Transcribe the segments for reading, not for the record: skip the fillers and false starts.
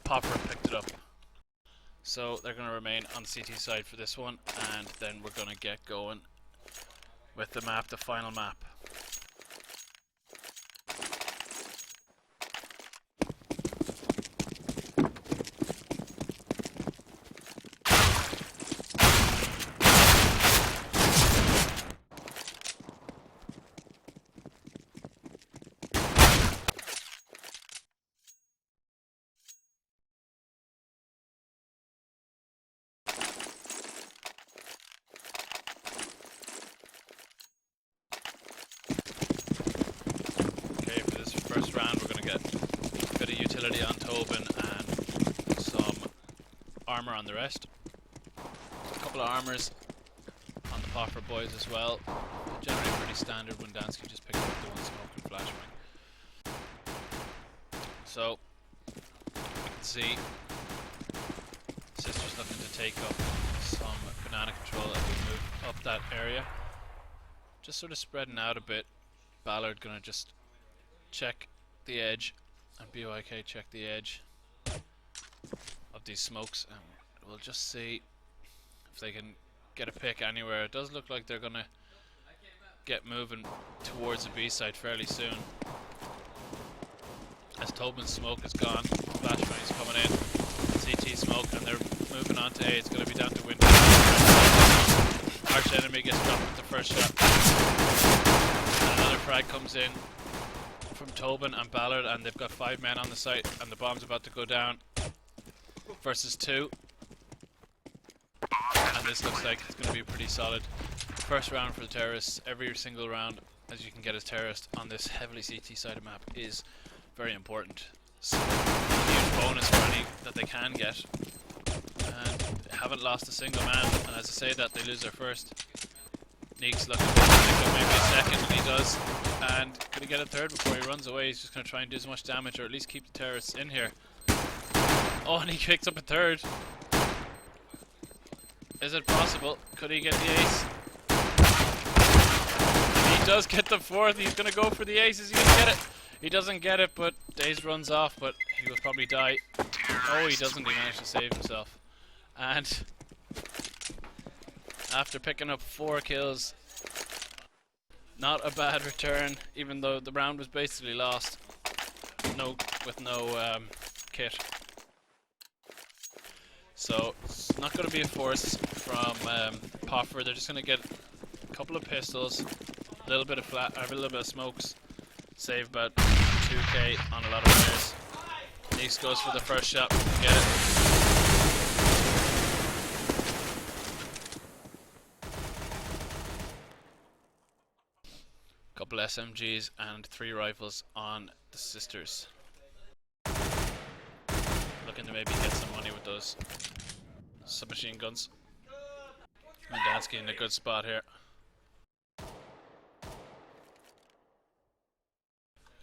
POFER picked it up. So they're going to remain on the CT side for this one, and then we're going to get going with the map, the final map. First round we're going to get a bit of utility on Tobin and some armour on the rest. A couple of armours on the POFER boys as well. Generally pretty standard when Dansky just picked up the one smoke and flashbang. So you can see Sister's looking to take up some banana control as we move up that area. Just sort of spreading out a bit. Ballard going to just check the edge, and BYK check the edge of these smokes, and we'll just see if they can get a pick anywhere. It does look like they're gonna get moving towards the B side fairly soon. As Tobin's smoke is gone, flashbang is coming in, CT smoke, and they're moving on to A. It's gonna be down to window. Arch enemy gets dropped with the first shot, and another frag comes in from Tobin and Ballard, and they've got 5 men on the site, and the bomb's about to go down versus 2, and this looks like it's going to be pretty solid first round for the terrorists. Every single round as you can get as terrorist on this heavily CT sided map is very important, so huge bonus for any that they can get, and they haven't lost a single man, and as I say that, they lose their first. Neek's looking to pick up maybe a second, and he does. And could he get a third before he runs away? He's just going to try and do as much damage, or at least keep the terrorists in here. Oh, and he picks up a third. Is it possible? Could he get the ace? He does get the fourth. He's going to go for the ace. Is he going to get it? He doesn't get it, but Daze runs off, but he will probably die. Oh, he doesn't. He managed to save himself. And after picking up 4 kills, not a bad return, even though the round was basically lost. With no kit. So it's not going to be a force from POFER. They're just going to get a couple of pistols, a little bit of smokes, save about 2k on a lot of players. Neeks goes for the first shot, get it. Couple SMGs and 3 rifles on the Sisters. Looking to maybe get some money with those submachine guns. Dansky in a good spot here.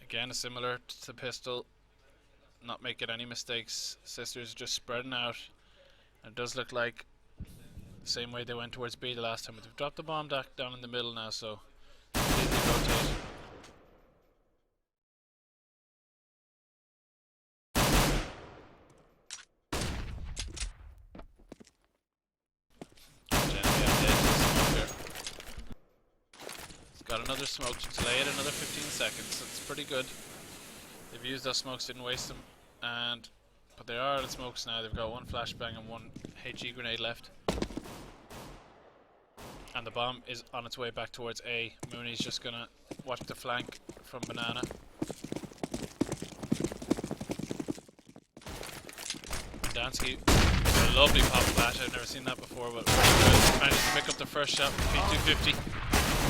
Again, similar to the pistol, not making any mistakes. Sisters just spreading out. And it does look like the same way they went towards B the last time, but they've dropped the bomb down in the middle now, so rotate. It's got another smoke to delay it another 15 seconds. That's pretty good. They've used those smokes, didn't waste them, but they are out of smokes now. They've got 1 flashbang and 1 HE grenade left. And the bomb is on its way back towards A. Mooney's just gonna watch the flank from Banana. Dansky, a lovely pop flash. I've never seen that before, but managed to pick up the first shot from P250.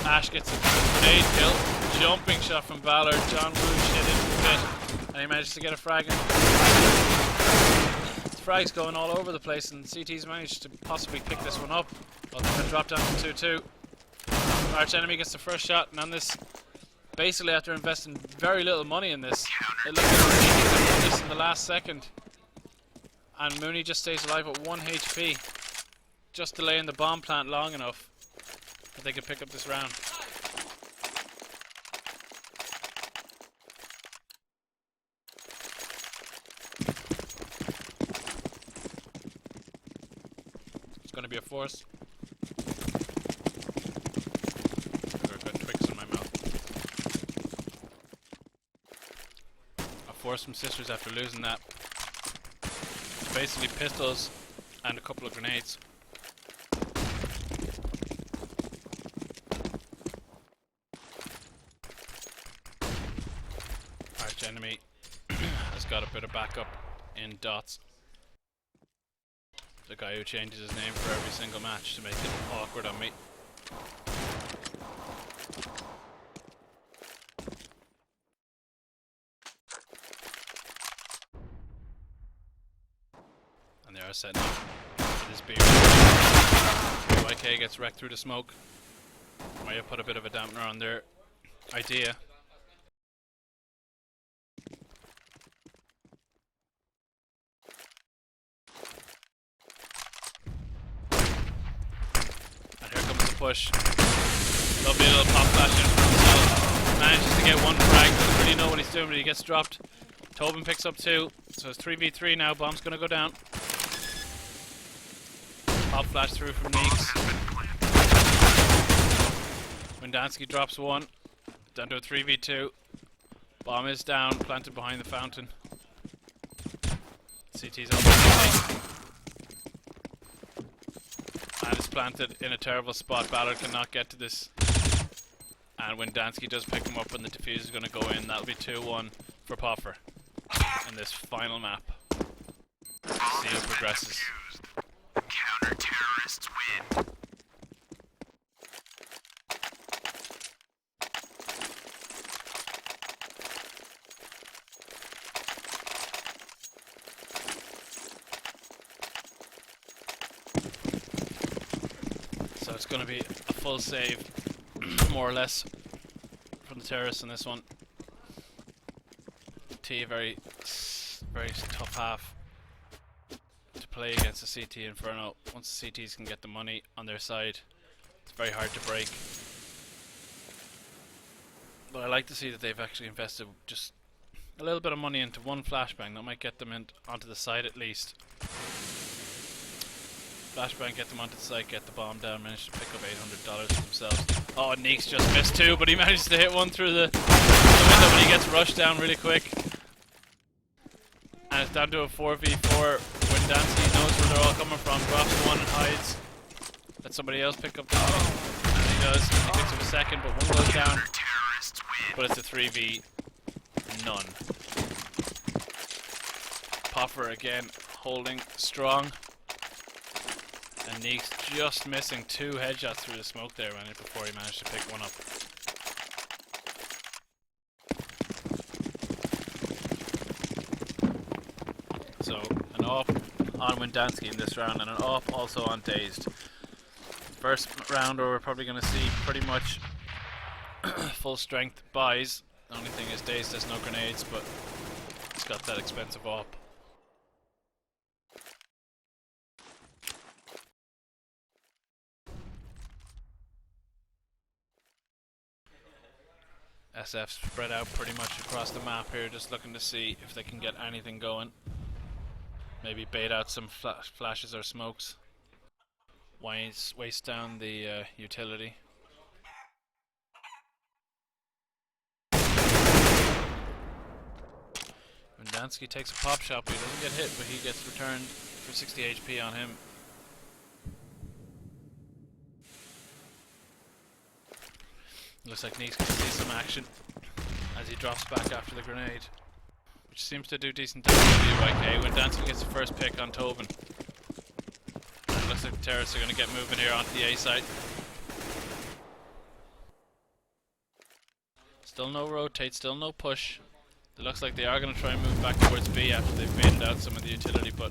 Ash gets a grenade kill. Jumping shot from Ballard. John Woosh hit into the pit, and he manages to get a frag in. The frag's going all over the place, and CT's managed to possibly pick this one up. Well, they're going to drop down to 2-2. Arch enemy gets the first shot, and on this, basically after investing very little money in this, it looks like they won this in the last second. And Mooney just stays alive at 1 HP, just delaying the bomb plant long enough that they can pick up this round. going to be a force. I've got Twix in my mouth. A force from sisters after losing that. It's basically pistols and a couple of grenades. Arch enemy has got a bit of backup in dots. The guy who changes his name for every single match to make it awkward on me. And they are setting up for this beer. YK gets wrecked through the smoke. Might have put a bit of a dampener on their idea. Push. Lovely little pop flash in for himself. Manages to get one frag, doesn't really know what he's doing, but he gets dropped. Tobin picks up 2, so it's 3v3 now. Bomb's gonna go down. Pop flash through from Neeks. Windansky drops 1. Down to a 3v2. Bomb is down, planted behind the fountain. CT's on the and it's planted in a terrible spot. Ballard cannot get to this. And when Dansky does pick him up and the defuse is going to go in, that'll be 2-1 for POFER in this final map. See who progresses. Counter-terrorists win. So it's going to be a full save, more or less, from the terrorists in this one. T, very tough half to play against the CT Inferno. Once the CTs can get the money on their side, it's very hard to break. But I like to see that they've actually invested just a little bit of money into one flashbang. That might get them onto the side at least. Flashbang, get them onto the site, get the bomb down, managed to pick up $800 for themselves. Oh, Neeks just missed 2, but he managed to hit one through the window, but he gets rushed down really quick. And it's down to a 4v4 when Dansky knows where they're all coming from, drops 1 and hides. Let somebody else pick up the money. And he does, and he picks up a second, but 1 goes down. But it's a 3v none. POFER again, holding strong. And Neeks just missing 2 headshots through the smoke there before he managed to pick one up. So an off on Windansky in this round and an off also on Dazed. First round where we're probably going to see pretty much full strength buys. The only thing is Dazed has no grenades, but it's got that expensive op. SF spread out pretty much across the map here, just looking to see if they can get anything going. Maybe bait out some flashes or smokes. Waste down the utility. Windansky takes a pop shot, but he doesn't get hit, but he gets returned for 60 HP on him. Looks like Neeks can see some action as he drops back after the grenade, which seems to do decent damage to the YK. Windansky gets the first pick on Tobin. And it looks like the terrorists are going to get moving here onto the A side. Still no rotate, still no push. It looks like they are going to try and move back towards B after they've baited out some of the utility, but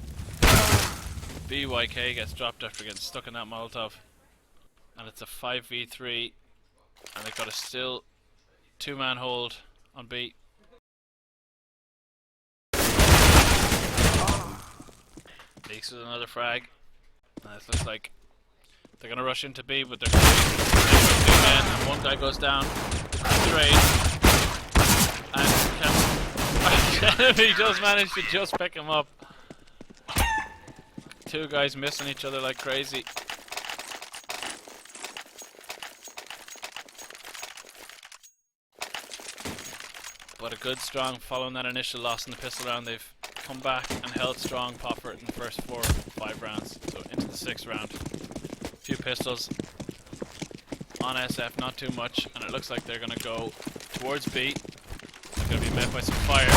BYK gets dropped after getting stuck in that Molotov. And it's a 5v3. And they've got a still 2-man hold on B. Leaks with another frag. And it looks like they're going to rush into B, but they're going to be 2 men. And 1 guy goes down. Straight. And Kennedy does manage to just pick him up. Two guys missing each other like crazy. But a good strong, following that initial loss in the pistol round, they've come back and held strong POFER in the first 4 or 5 rounds. So into the 6th round. A few pistols on SF, not too much, and it looks like they're going to go towards B. They're going to be met by some fire.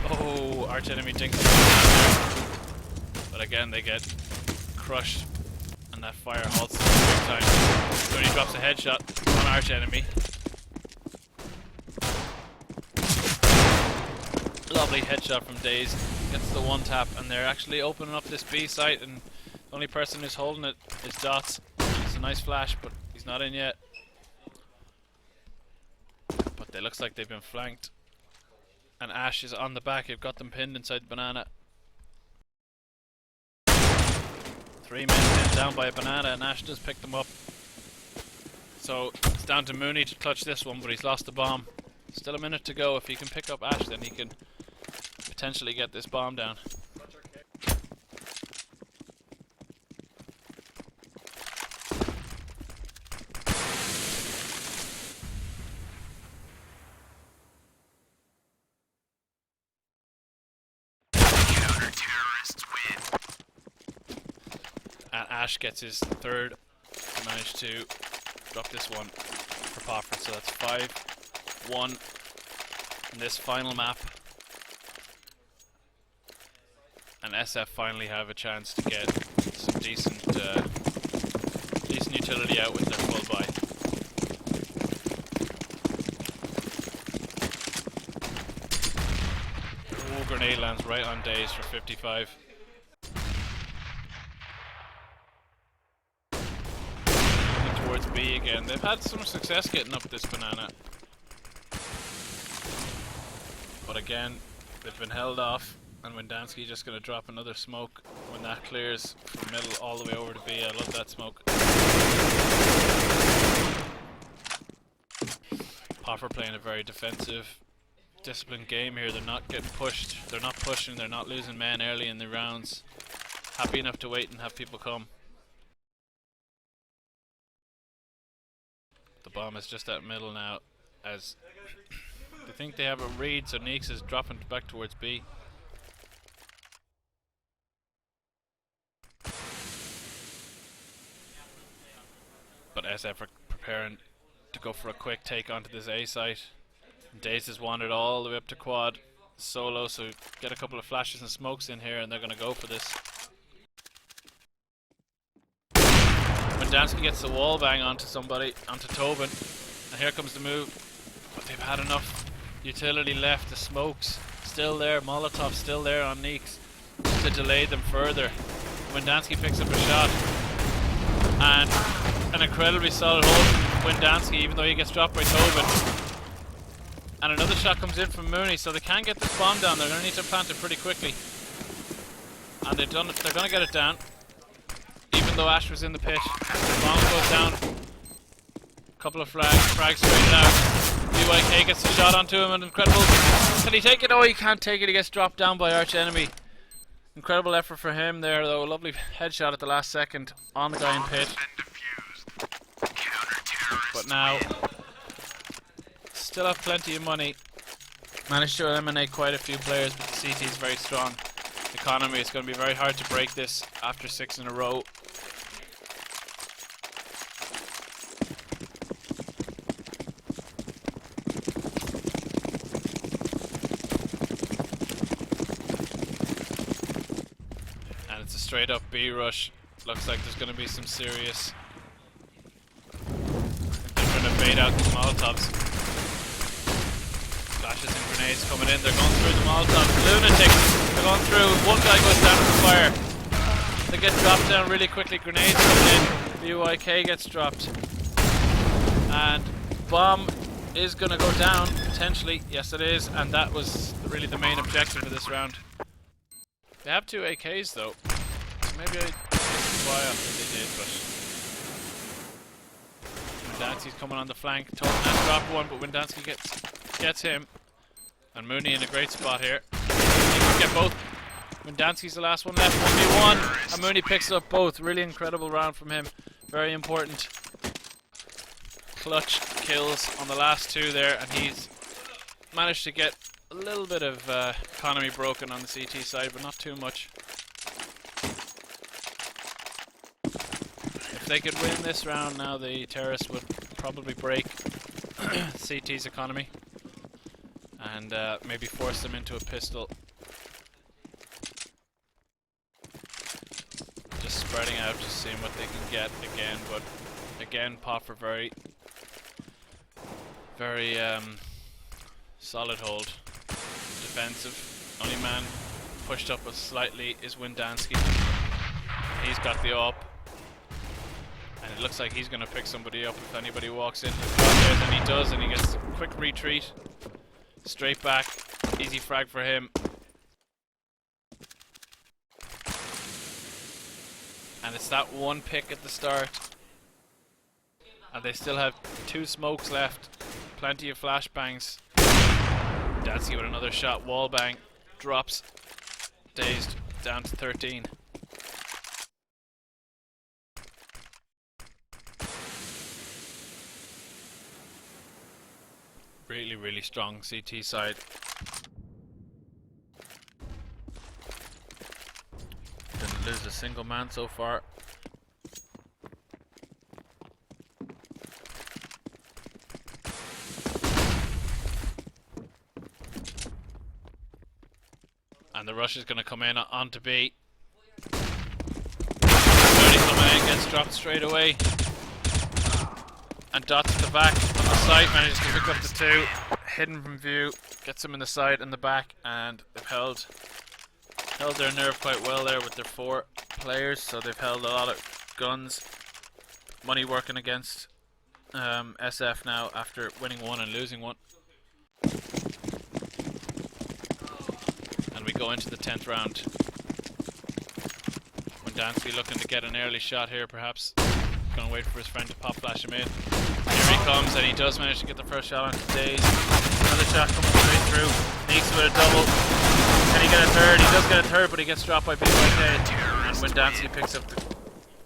Oh, arch enemy dinks. But again, they get crushed, and that fire halts them big time. So he drops a headshot on arch enemy. Lovely headshot from Daze. Gets the 1 tap, and they're actually opening up this B site, and the only person who's holding it is Dots. It's a nice flash, but he's not in yet. But it looks like they've been flanked. And Ash is on the back. You've got them pinned inside the banana. 3 men pinned down by a banana, and Ash does pick them up. So it's down to Mooney to clutch this one, but he's lost the bomb. Still a minute to go. If he can pick up Ash, then he can potentially get this bomb down. And Ash gets his 3rd. He managed to drop this one for POFER, so that's 5-1 in this final map. And SF finally have a chance to get some decent utility out with their full buy. Oh, grenade lands right on Daze for 55. Towards B again. They've had some success getting up this banana. But again, they've been held off, and Windansky just going to drop another smoke when that clears from middle all the way over to B. I love that smoke. POFER playing a very defensive, disciplined game here. They're not getting pushed, they're not pushing, they're not losing men early in the rounds. Happy enough to wait and have people come. The bomb is just at middle now, as they think they have a read, so Neeks is dropping back towards B. But SF are preparing to go for a quick take onto this A site. Daze has wandered all the way up to quad solo, so get a couple of flashes and smokes in here, and they're going to go for this. Dansky gets the wall bang onto somebody, onto Tobin, and here comes the move. But they've had enough utility left. The smokes still there, Molotov still there on Neeks to delay them further. When Dansky picks up a shot, and an incredibly solid hold from Windansky, even though he gets dropped by Tobin. And another shot comes in from Mooney, so they can get this bomb down. They're going to need to plant it pretty quickly, and they've done it. They're going to get it down. Even though Ash was in the pit, the bomb goes down. Couple of frags straight out. BYK gets a shot onto him, and incredible. Can he take it? Oh, he can't take it. He gets dropped down by arch enemy. Incredible effort for him there, though. A lovely headshot at the last second on the guy in pit. But now, still have plenty of money. Managed to eliminate quite a few players, but the CT is very strong. Economy, it's going to be very hard to break this after 6 in a row. And it's a straight up B rush. Looks like there's going to be some serious. They're going to bait out the Molotovs. Flashes and grenades coming in. They're going through the Molotovs. Lunatics. They're going through. One guy goes down to the fire. They get dropped down really quickly. Grenades coming in. BYK gets dropped. And bomb is going to go down, potentially. Yes, it is. And that was really the main objective of this round. They have 2 AKs, though. So maybe I missed why I think they did, but Windansky's coming on the flank. Tobin has dropped one, but Windansky gets him. And Mooney in a great spot here. He can get both. Windansky's the last one left. 1v1. And Mooney picks up both. Really incredible round from him. Very important. Clutch kills on the last two there, and he's managed to get a little bit of economy broken on the CT side, but not too much. If they could win this round now, the terrorists would probably break CT's economy and maybe force them into a pistol. Just spreading out, just seeing what they can get again, but again, POFER very solid hold. Defensive. Only man pushed up slightly is Windansky. He's got the up. And it looks like he's going to pick somebody up if anybody walks in. And he does, and he gets a quick retreat. Straight back. Easy frag for him. And it's that one pick at the start. And they still have 2 smokes left. Plenty of flashbangs. Dansky with another shot. Wall bang. Drops. Dazed. Down to 13. Really, really strong CT side. Didn't lose a single man so far. And the rush is going to come in onto B. Mooney coming in, gets dropped straight away. And Dots at the back on the side manages to pick up the 2. Hidden from view, gets them in the side and the back, and they've held their nerve quite well there with their 4 players, so they've held a lot of guns. Money working against SF now after winning 1 and losing 1. And we go into the 10th round. Windansky looking to get an early shot here, perhaps. Gonna wait for his friend to pop flash him in. Here he comes, and he does manage to get the first shot on Daze. Another shot coming straight through. Neeks with a double. Can he get a third? He does get a third, but he gets dropped by BO3. And Windansky picks up the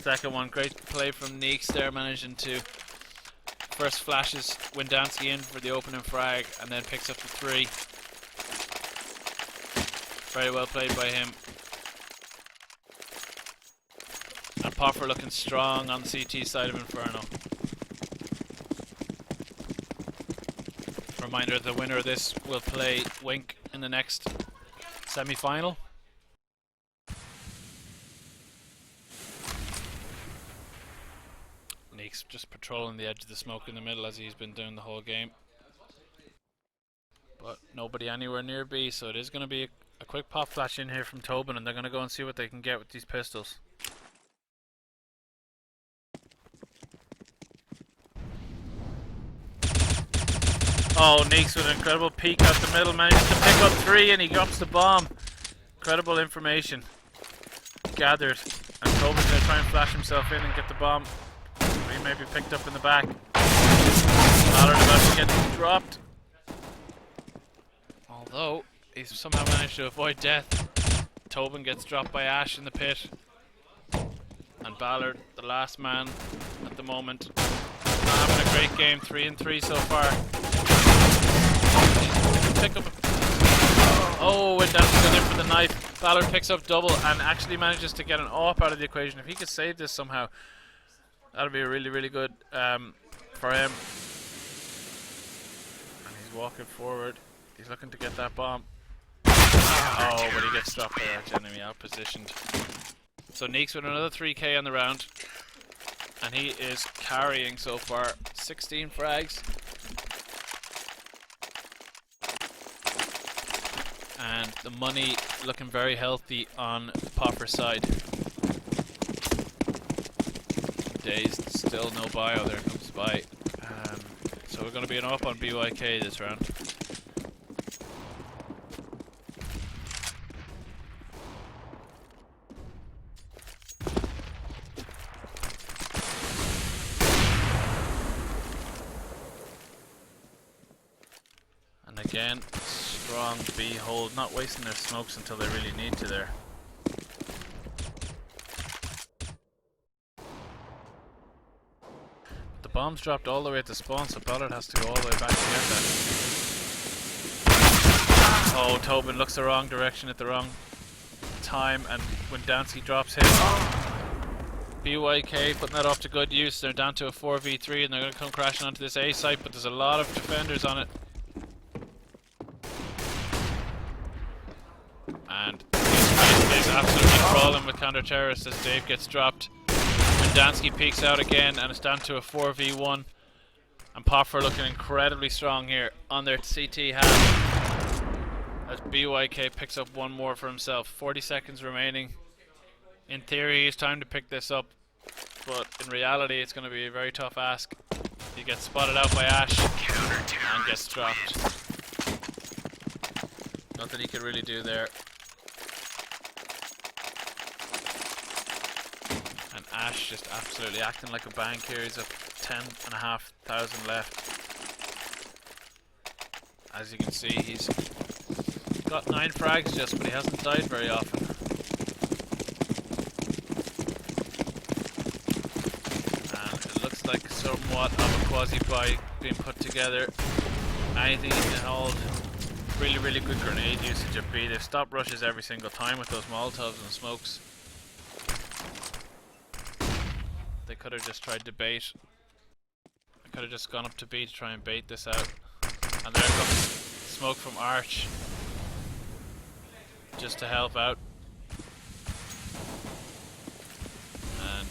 second one. Great play from Neeks there, managing to first flashes Windansky in for the opening frag, and then picks up the 3. Very well played by him. And POFER looking strong on the CT side of Inferno. Reminder, the winner of this will play Wink in the next semi-final. Neeks just patrolling the edge of the smoke in the middle as he's been doing the whole game. But nobody anywhere near B, so it is going to be a quick pop flash in here from Tobin, and they're going to go and see what they can get with these pistols. Oh, Neeks with an incredible peek out the middle, manages to pick up 3, and he drops the bomb. Incredible information gathered, and Tobin's going to try and flash himself in and get the bomb. He may be picked up in the back. Ballard about to get dropped. Although he's somehow managed to avoid death. Tobin gets dropped by Ash in the pit. And Ballard, the last man at the moment, not having a great game. 3 and 3 so far. Pick up. Oh, went down to in for the knife. Ballard picks up double and actually manages to get an AWP out of the equation. If he could save this somehow, that would be really, really good for him. And he's walking forward. He's looking to get that bomb. Oh, but he gets stopped by arch enemy, out-positioned. So Neeks with another 3k on the round. And he is carrying so far 16 frags. And the money looking very healthy on POFER side. Dazed, still no bio, there comes by. So we're going to be an up on BYK this round. And again, strong B hold, not wasting their smokes until they really need to there. The bomb's dropped all the way at the spawn, so Ballard has to go all the way back to get that. Oh, Tobin looks the wrong direction at the wrong time, and when Dansky drops him, BYK putting that off to good use. They're down to a 4v3 and they're going to come crashing onto this A site, but there's a lot of defenders on it. And is absolutely crawling with counter-terrorists as Dave gets dropped. When Dansky peeks out again and it's down to a 4v1. And POFER looking incredibly strong here on their CT half. As BYK picks up one more for himself. 40 seconds remaining. In theory, it's time to pick this up, but in reality, it's going to be a very tough ask. He gets spotted out by Ash and gets dropped. Nothing he could really do there. And Ash just absolutely acting like a bank here. He's up 10,500 left. As you can see, he's got 9 frags just, but he hasn't died very often. Like somewhat of a quasi-buy being put together. Anything to hold. Really good grenade usage at B. They've stopped rushes every single time with those Molotovs and smokes. They could have just tried to bait. They could have just gone up to B to try and bait this out. And there comes smoke from Arch just to help out. And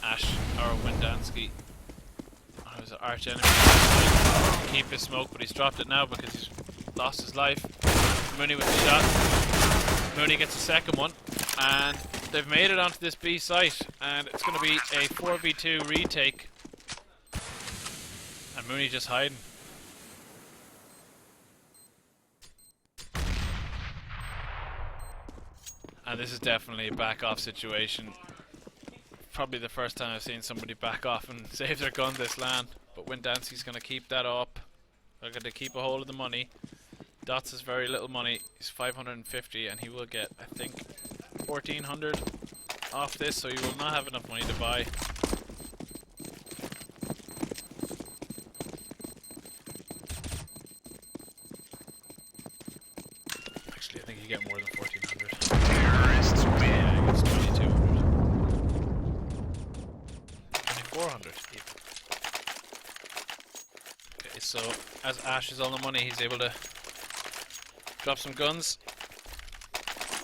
Ash or Windansky, oh, was an arch enemy, keep his smoke, but he's dropped it now because he's lost his life. Mooney with the shot. Mooney gets a second one, and they've made it onto this B site, and it's going to be a 4v2 retake. And Mooney just hiding. And this is definitely a back off situation. Probably the first time I've seen somebody back off and save their gun this LAN. But Windansky's going to keep that up. They're going to keep a hold of the money. Dots is very little money. He's 550 and he will get, I think, 1400 off this, so he will not have enough money to buy. Actually, I think you get more than 1400. Terrorists win. Yeah, he gets 2200. 400 even. Okay, so as Ash is on the money, he's able to drop some guns.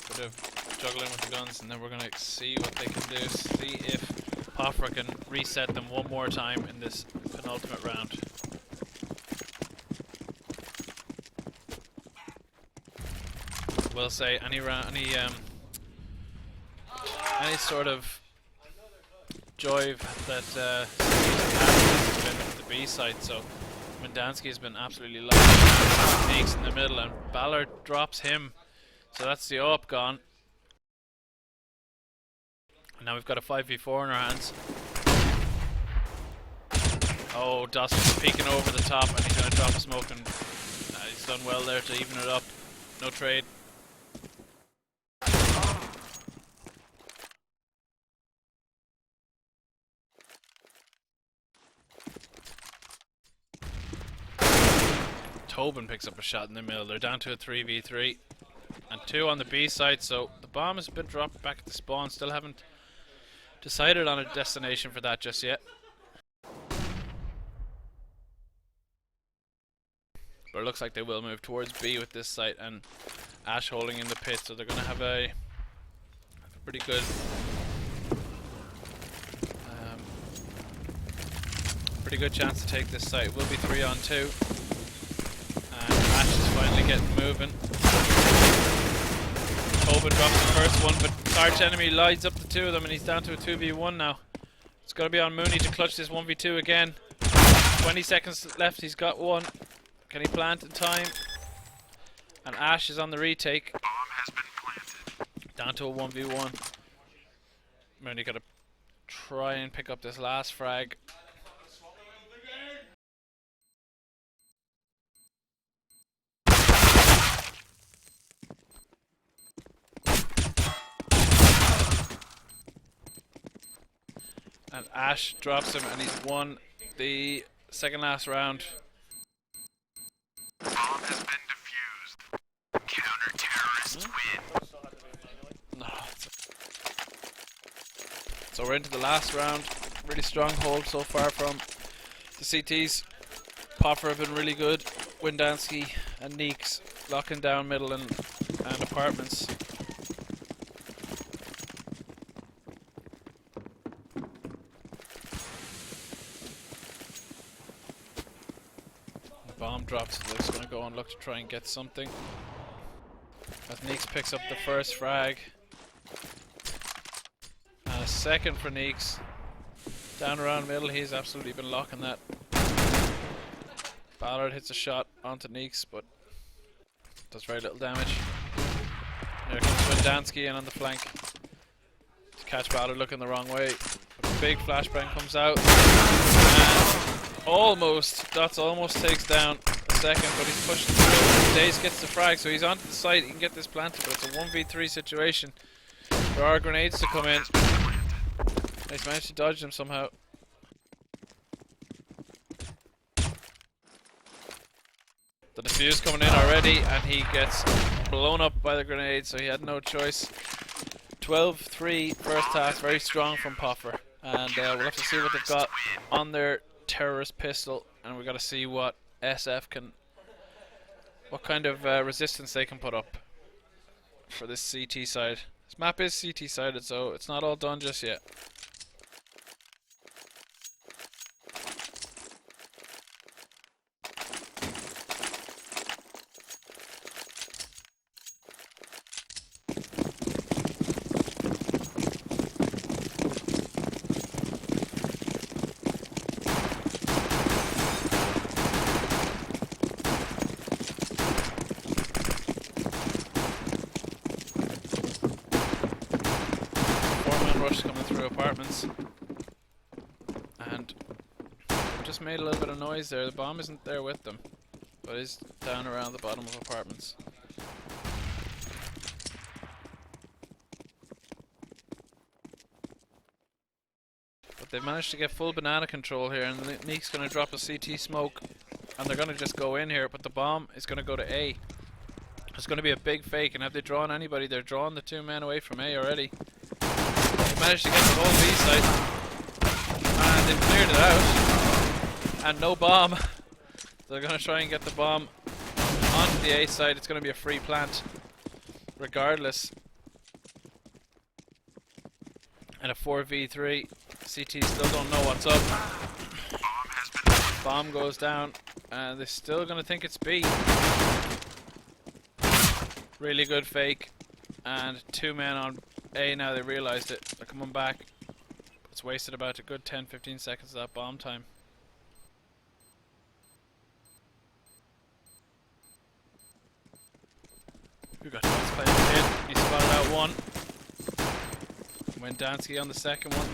Bit of juggling with the guns, and then we're gonna see what they can do. See if POFER can reset them one more time in this penultimate round. We'll say any sort of joy that has been at the B side, so Windansky has been absolutely lost. Sneaks in the middle and Ballard drops him, so that's the up gone. And now we've got a 5v4 in our hands. Oh, Dawson's peeking over the top and he's going to drop a smoke, and he's done well there to even it up. No trade. Tobin picks up a shot in the middle. They're down to a 3v3 and 2 on the B side, so the bomb has been dropped back at the spawn. Still haven't decided on a destination for that just yet. But it looks like they will move towards B with this site, and Ash holding in the pit, so they're going to have a pretty good chance to take this site. It will be 3-on-2. Ash is finally getting moving. Tobin drops the first one, but Arch enemy lights up the 2 of them, and he's down to a 2v1 now. It's got to be on Mooney to clutch this 1v2 again. 20 seconds left, he's got one. Can he plant in time? And Ash is on the retake. Bomb has been planted. Down to a 1v1. Mooney got to try and pick up this last frag. And Ash drops him, and he's won the second last round. Bomb has been defused. Counter-terrorists win. No. So we're into the last round. Really strong hold so far from the CTs. POFER have been really good. Windansky and Neeks locking down middle and apartments. The bomb drops, so they're going to go and look to try and get something. As Neeks picks up the first frag. And a second for Neeks. Down around middle, he's absolutely been locking that. Ballard hits a shot onto Neeks, but does very little damage. There comes Windansky in on the flank to catch Ballard looking the wrong way. A big flashbang comes out, and almost, Dots almost takes down a second, but he's pushing through. Daze gets the frag, so he's onto the site. He can get this planted, but it's a 1v3 situation. There are grenades to come in. He's managed to dodge them somehow. The defuse coming in already, and he gets blown up by the grenade, so he had no choice. 12-3 first half, very strong from POFER. And we'll have to see what they've got on their terrorist pistol, and we've got to see what SF can, what kind of resistance they can put up for this CT side. This map is CT sided, so it's not all done just yet. Rush coming through apartments, and just made a little bit of noise there. The bomb isn't there with them, but is down around the bottom of apartments. But they've managed to get full banana control here, and Neek's going to drop a CT smoke, and they're going to just go in here, but the bomb is going to go to A. It's going to be a big fake, and have they drawn anybody? They're drawing the two men away from A already. Managed to get the whole B site, and they've cleared it out, and no bomb. They're going to try and get the bomb onto the A side. It's going to be a free plant regardless, and a 4v3. CT still don't know what's up. Bomb goes down, and they're still going to think it's B. Really good fake, and two men on A now. They realised it. They're coming back. It's wasted about a good 10-15 seconds of that bomb time. We got Dots playing hit. He spotted out one. Windansky on the second one.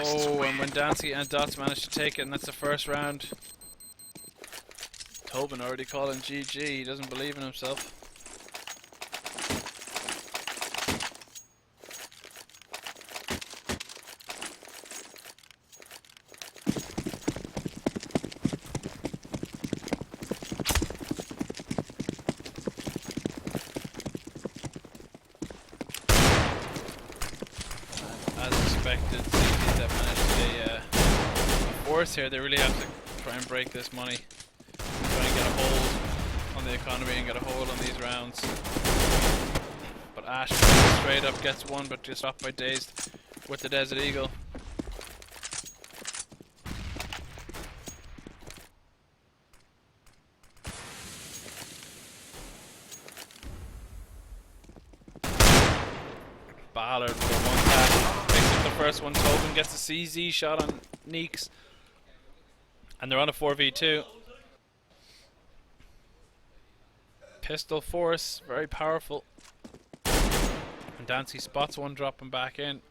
Oh, and Windansky and Dots managed to take it, and that's the first round. Tobin already calling GG. He doesn't believe in himself. As expected, CTs have managed to force here. They really have to try and break this money. Try and get a hold on the economy and get a hold on these rounds. But Ash straight up gets one, but just stopped by Dazed with the Desert Eagle. Ballard with a one tap. Picks up the first one. Tobin gets a CZ shot on Neeks. And they're on a 4v2. Pistol force, very powerful. And Dancy spots one dropping back in.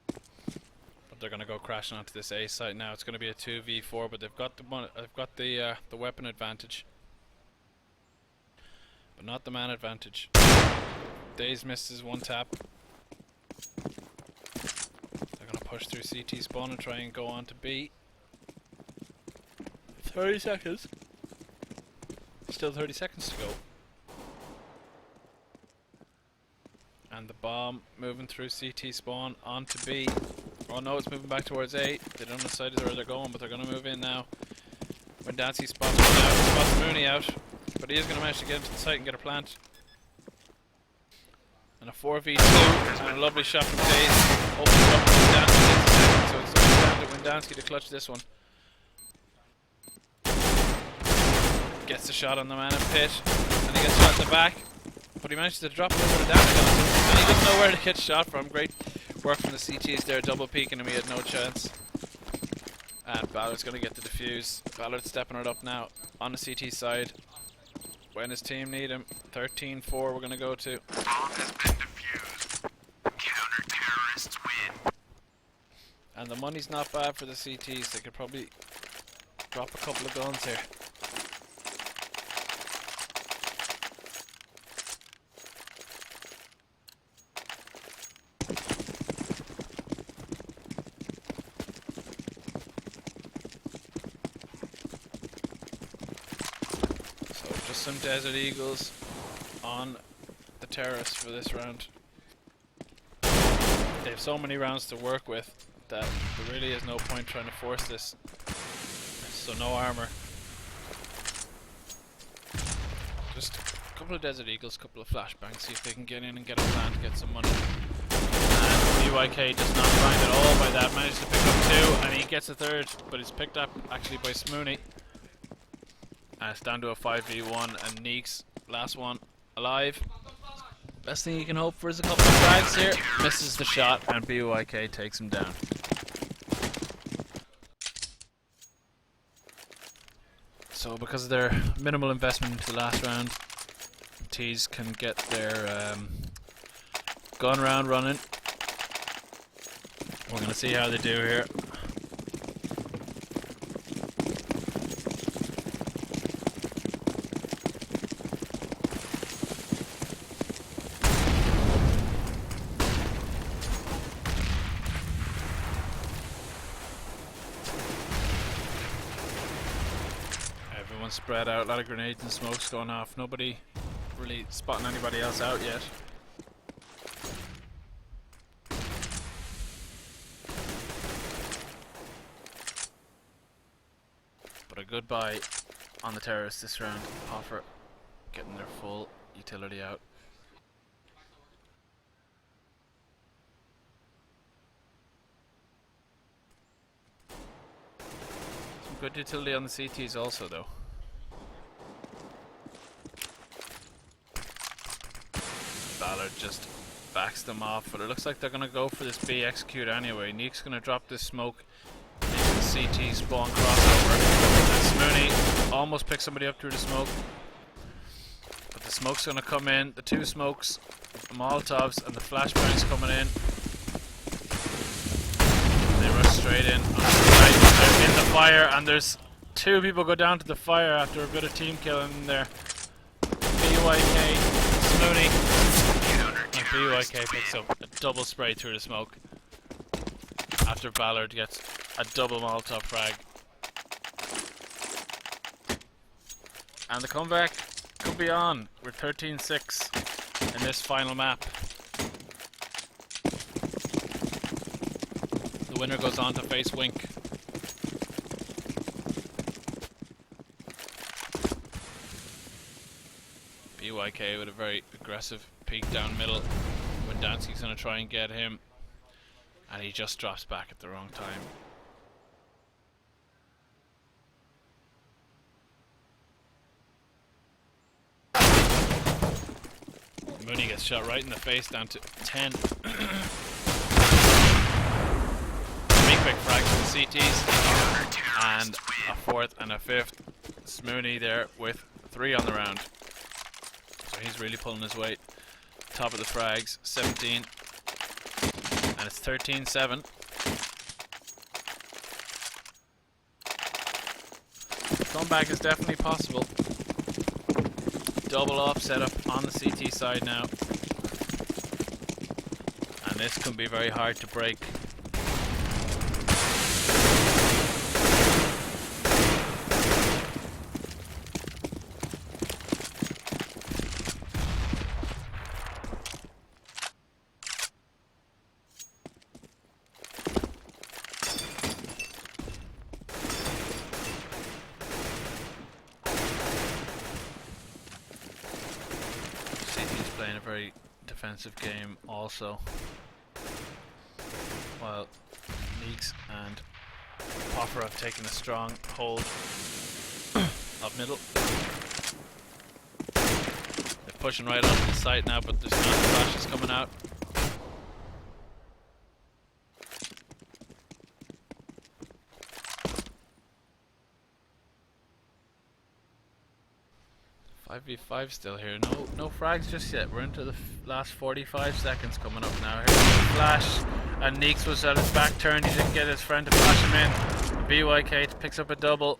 But they're gonna go crashing onto this A site now. It's gonna be a 2v4, but they've got the weapon advantage. but not the man advantage. Daze misses one tap. They're gonna push through CT spawn and try and go on to B. 30 seconds. Still 30 seconds to go. And the bomb moving through CT spawn onto B. Oh no, it's moving back towards A. They don't decide where they're going, but they're going to move in now. When Dancy spots Mooney out, but he is going to manage to get into the site and get a plant. And a 4v2, and a lovely shot from Daze. Opens up to Windansky in the second, so it's down to Windansky to clutch this one. Gets the shot on the man in pit, and he gets shot in the back. But he manages to drop a little bit of damage on him, and he doesn't know where to get shot from. Great work from the CTs there, double peeking him, he had no chance. And Ballard's going to get the defuse. Ballard's stepping it up now on the CT side. When his team need him, 13-4 we're going to go to. Bomb has been defused. Counter-terrorists win. And the money's not bad for the CTs, they could probably drop a couple of guns here. Some Desert Eagles on the terrace for this round. They have so many rounds to work with that there really is no point trying to force this. So no armor. Just a couple of Desert Eagles, a couple of flashbangs, see if they can get in and get a plan to get some money. And BYK does not find at all by that, managed to pick up two, and he gets a third, but he's picked up actually by Smooney. It's down to a 5v1 and Neeks, last one, alive. Best thing you can hope for is a couple of frags here. Misses the shot and BYK takes him down. So because of their minimal investment into the last round, T's can get their gun round running. We're going to see how they do here. Spread out, a lot of grenades and smokes going off. Nobody really spotting anybody else out yet. But a good buy on the terrace this round. POFER getting their full utility out. Some good utility on the CTs also though. Ballard just backs them off, but it looks like they're going to go for this B execute anyway. Neek's going to drop this smoke into the CT spawn crossover. And Smooney almost picks somebody up through the smoke, but the smoke's going to come in. The two smokes, the Molotovs and the flashbangs coming in. They rush straight in. They're in the fire, and there's two people go down to the fire after a bit of team killing in there. BYK, Smooney. BYK picks up a double spray through the smoke after Ballard gets a double Molotov frag. And the comeback could be on. We're 13-6 in this final map. The winner goes on to face Wink. BYK with a very aggressive peek down middle when Dansky's going to try and get him, and he just drops back at the wrong time. Mooney gets shot right in the face, down to 10. 3 quick frags from the CTs, and a 4th and a 5th. Smooney there with 3 on the round. So he's really pulling his weight. Top of the frags, 17. And it's 13-7. Comeback is definitely possible. double up setup on the CT side now. And this can be very hard to break. CT's playing a very defensive game also, while Neeks and POFER have taken a strong hold of middle. They're pushing right onto the site now, but there's no flashes coming out. V5 still here. No frags just yet. We're into the last 45 seconds coming up now. Here's the flash, and Neeks was at his back turn. He didn't get his friend to flash him in. And BYK picks up a double,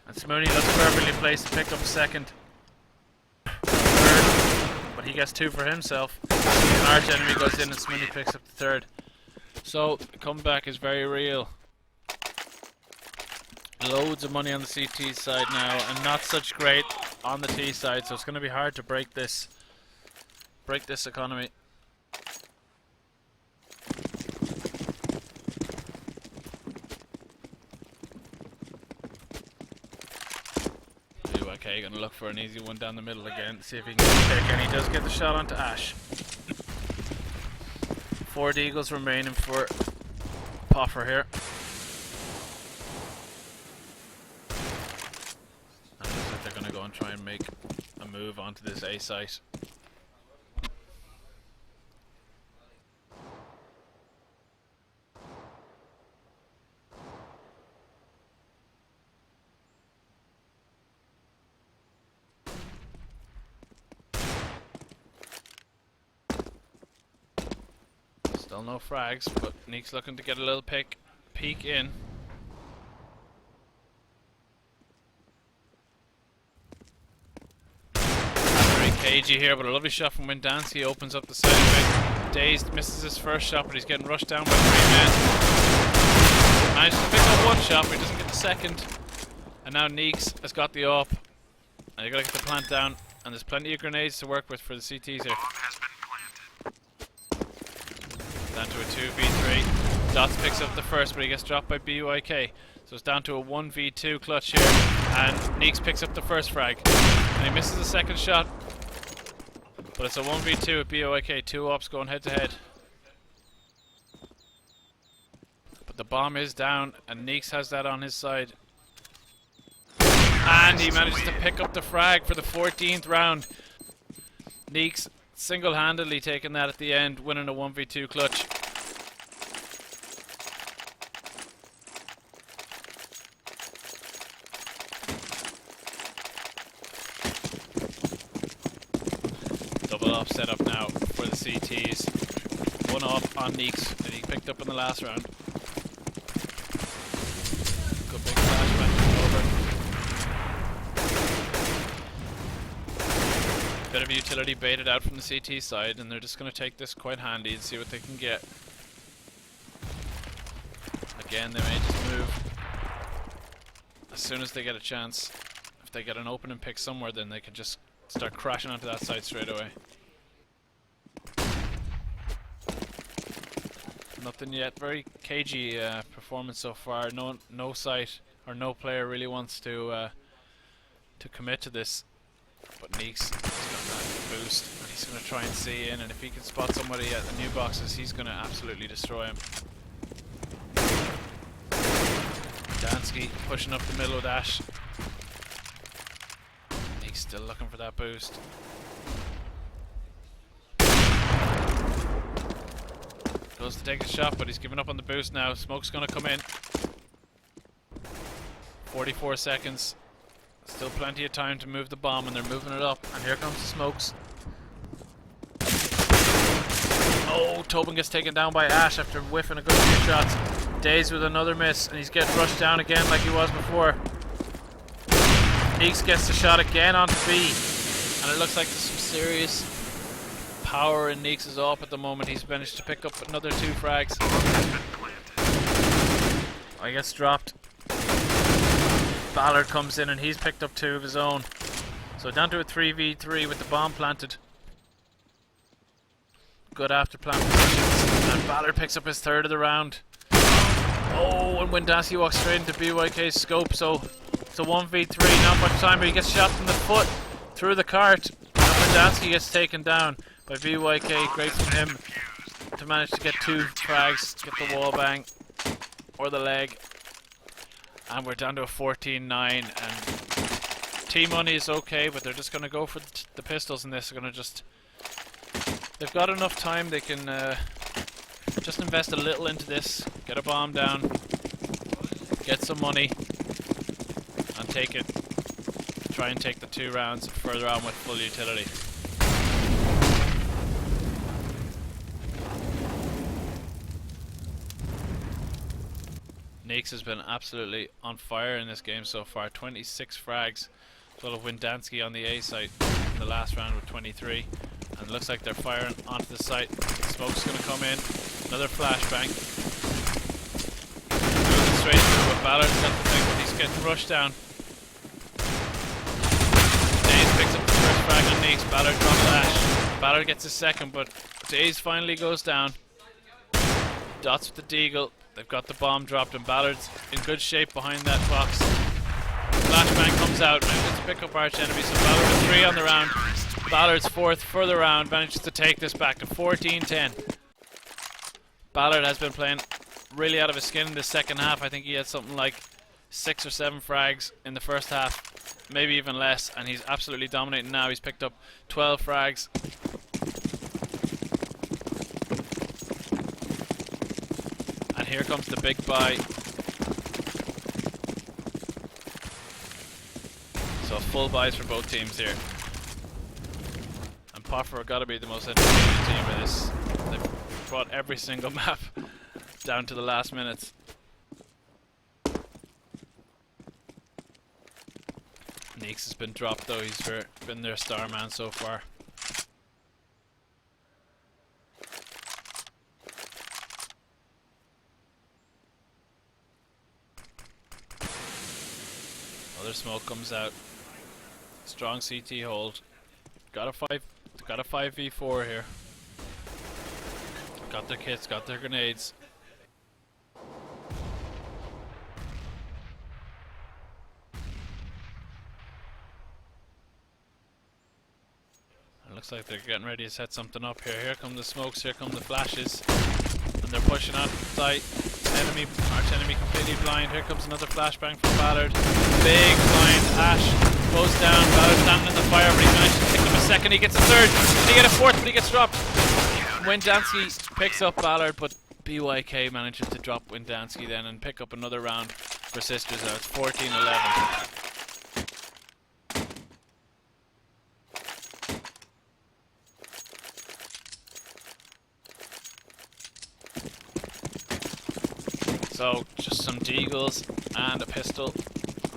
and Smooney looks perfectly placed to pick up a second. Third, but he gets two for himself. An arch enemy goes in, and Smooney picks up the third. So the comeback is very real. Loads of money on the CT side now, and not such great on the T side, so it's going to be hard to break this economy. Okay, going to look for an easy one down the middle again, see if he can get a pick, and he does get the shot onto Ash. 4 deagles remaining for POFER here. They're going to go and try and make a move onto this A site. Still no frags, but Neek's looking to get a little peek in. Cagey here, but a lovely shot from Windancy. He opens up the side of it. Dazed misses his first shot, but he's getting rushed down by 3 men. Manages to pick up one shot, but he doesn't get the second. And now Neeks has got the up. And you gotta get the plant down. And there's plenty of grenades to work with for the CTs here. Down to a 2v3. Dots picks up the first, but he gets dropped by BYK. So it's down to a 1v2 clutch here. And Neeks picks up the first frag. And he misses the second shot. But it's a 1v2 with BOAK, 2 ops going head to head. But the bomb is down, and Neeks has that on his side. And he manages to pick up the frag for the 14th round. Neeks single-handedly taking that at the end, winning a 1v2 clutch. Double up set up now for the CTs. 1 off on Neeks that he picked up in the last round. Good big flashback over. Bit of utility baited out from the CT side, and they're just going to take this quite handy and see what they can get. Again, they may just move as soon as they get a chance. If they get an opening pick somewhere, then they can just start crashing onto that site straight away. Nothing yet. Very cagey performance so far. No site or no player really wants to commit to this. But Neeks has got that boost, and he's going to try and see in. And if he can spot somebody at the new boxes, he's going to absolutely destroy him. Dansky pushing up the middle with Ash. Still looking for that boost. Goes to take a shot, but he's giving up on the boost now. Smoke's gonna come in. 44 seconds. Still plenty of time to move the bomb, and they're moving it up. And here comes the smokes. Oh, Tobin gets taken down by Ash after whiffing a good few shots. Dazed with another miss, and he's getting rushed down again like he was before. Neeks gets the shot again onto B, And it looks like there's some serious power in Neeks' op at the moment. He's managed to pick up another 2 frags. I gets dropped. Ballard comes in and he's picked up 2 of his own. So down to a 3v3 with the bomb planted. Good after plant positions. And Ballard picks up his 3rd of the round. Oh, and Windansky walks straight into BYK's scope, so it's a 1v3, not much time, but he gets shot from the foot through the cart. And Windansky gets taken down by BYK. Great from him to manage to get 2 frags, get the wall bang or the leg. And we're down to a 14-9, and Team Money is okay, but they're just going to go for the pistols in this. They're going to just... They've got enough time, they can just invest a little into this, get a bomb down, get some money, and take it. Try and take the 2 rounds further on with full utility. Neeks has been absolutely on fire in this game so far. 26 frags, as well as Windansky on the A site in the last round with 23. And it looks like they're firing onto the site. Smoke's going to come in. Another flashbang. Moving straight through, but Ballard's got the thing, but he's getting rushed down. Daze picks up the first frag on Neeks. Ballard drops Ash. Ballard gets his second, but Daze finally goes down. Dots with the deagle. They've got the bomb dropped, and Ballard's in good shape behind that box. Flashbang comes out, manages to pick up Arch Enemy, so Ballard with 3 on the round. Ballard's 4th for the round, manages to take this back to 14-10. Ballard has been playing really out of his skin in the second half. I think he had something like 6 or 7 frags in the first half, maybe even less, and he's absolutely dominating now. He's picked up 12 frags. And here comes the big buy. So full buys for both teams here. And POFER have got to be the most entertaining team in this. They've brought every single map down to the last minutes. Neeks has been dropped though, he's been their star man so far. Other smoke comes out. Strong CT hold. Got a 5v4 here. Got their kits, got their grenades. It looks like they're getting ready to set something up here. Here come the smokes, here come the flashes. And they're pushing out the site. Arch enemy completely blind. Here comes another flashbang from Ballard. Big blind. Ash goes down. Ballard standing in the fire, but he managed to pick up a second. He gets a 3rd. And he get a 4th, but he gets dropped. Windansky picks up Ballard, but BYK manages to drop Windansky then and pick up another round for Sisters. Now it's 14-11. So, just some deagles and a pistol.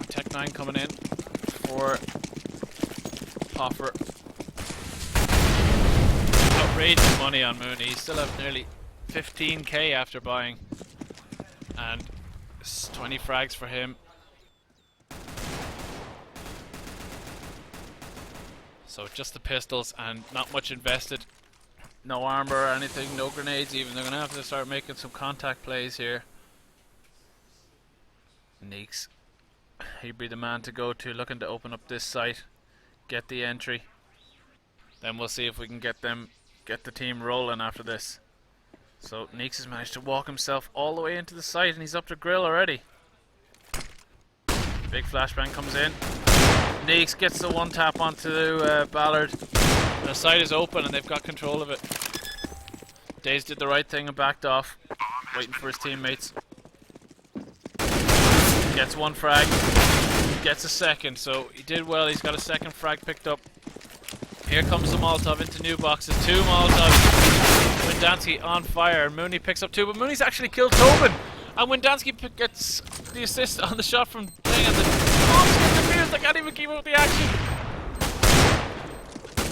Tech 9 coming in for POFER. Outrageous money on Mooney. He still have nearly 15k after buying. And it's 20 frags for him. So just the pistols and not much invested. No armor or anything, no grenades even. They're going to have to start making some contact plays here. Neeks, he'd be the man to go to, looking to open up this site, get the entry. Then we'll see if we can get the team rolling after this. So Neeks has managed to walk himself all the way into the site, and he's up to grill already. Big flashbang comes in. Neeks gets the 1 tap onto Ballard. The site is open, and they've got control of it. Daze did the right thing and backed off, waiting for his teammates. Gets 1 frag, gets a 2nd, so he did well. He's got a 2nd frag picked up. Here comes the Molotov into new boxes. 2 Molotovs. Windansky on fire. Mooney picks up 2, but Mooney's actually killed Tobin. And Windansky gets the assist on the shot from Dang, and the bombs get defused. I can't even keep up with the action.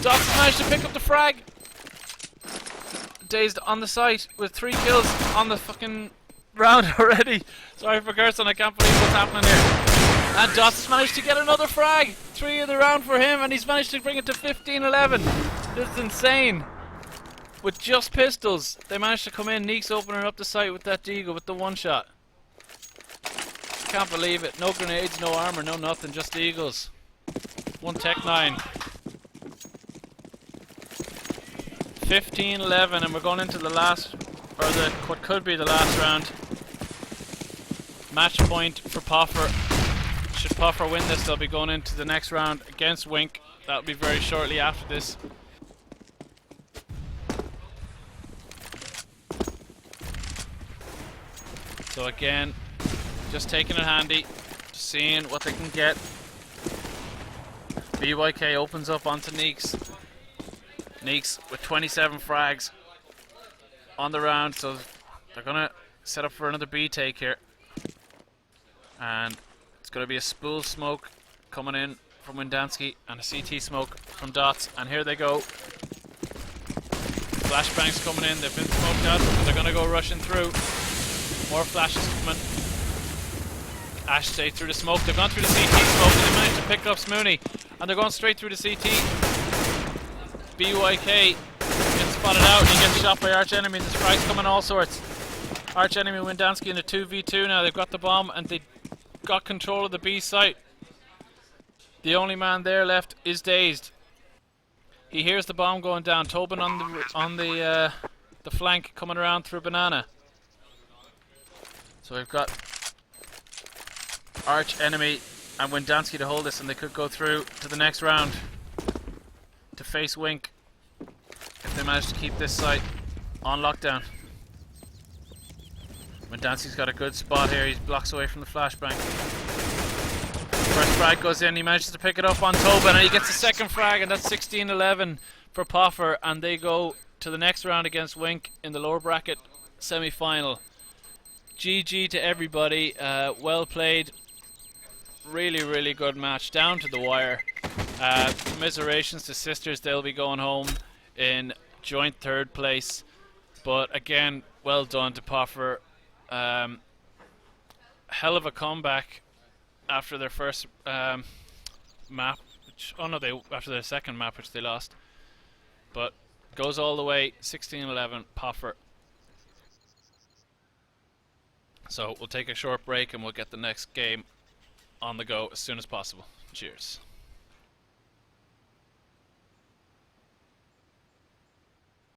Dots managed to pick up the frag. Dazed on the site with 3 kills on the fucking round already. Sorry for cursing, I can't believe what's happening here. And Dots managed to get another frag. 3 of the round for him, and he's managed to bring it to 15-11. This is insane. With just pistols, they managed to come in. Neek's opening up the site with that Deagle with the 1-shot. Can't believe it. No grenades, no armor, no nothing, just Eagles. 1 Tech 9. 15-11, and we're going into the last, or the what could be the last round. Match point for POFER. Should POFER win this, they'll be going into the next round against Wink. That'll be very shortly after this. So again, just taking it handy, seeing what they can get. BYK opens up onto Neeks. Neeks with 27 frags on the round, so they're gonna set up for another B take here. And it's gonna be a spool smoke coming in from Windansky and a CT smoke from Dots, and here they go. Flashbangs coming in, they've been smoked out, but they're gonna go rushing through. More flashes coming. Ash stayed through the smoke. They've gone through the CT smoke and they managed to pick up Smooney. And they're going straight through the CT. BYK gets spotted out and he gets shot by Arch Enemy. There's frags coming all sorts. Arch Enemy Windansky in a 2v2 now. They've got the bomb and they got control of the B site. The only man there left is Dazed. He hears the bomb going down. Tobin on the flank coming around through Banana. So we've got Arch Enemy and Windansky to hold this, and they could go through to the next round to face Wink if they manage to keep this site on lockdown. Windansky's got a good spot here. He blocks away from the flashbang. First frag goes in. He manages to pick it up on Tobin, and he gets a second frag, and that's 16-11 for POFER, and they go to the next round against Wink in the lower bracket semi-final. GG to everybody, well played, really good match, down to the wire. Commiserations to Sisters, they'll be going home in joint 3rd place, but again, well done to POFER. Hell of a comeback after their first map, after their second map which they lost, but goes all the way, 16-11, POFER. So we'll take a short break and we'll get the next game on the go as soon as possible. Cheers.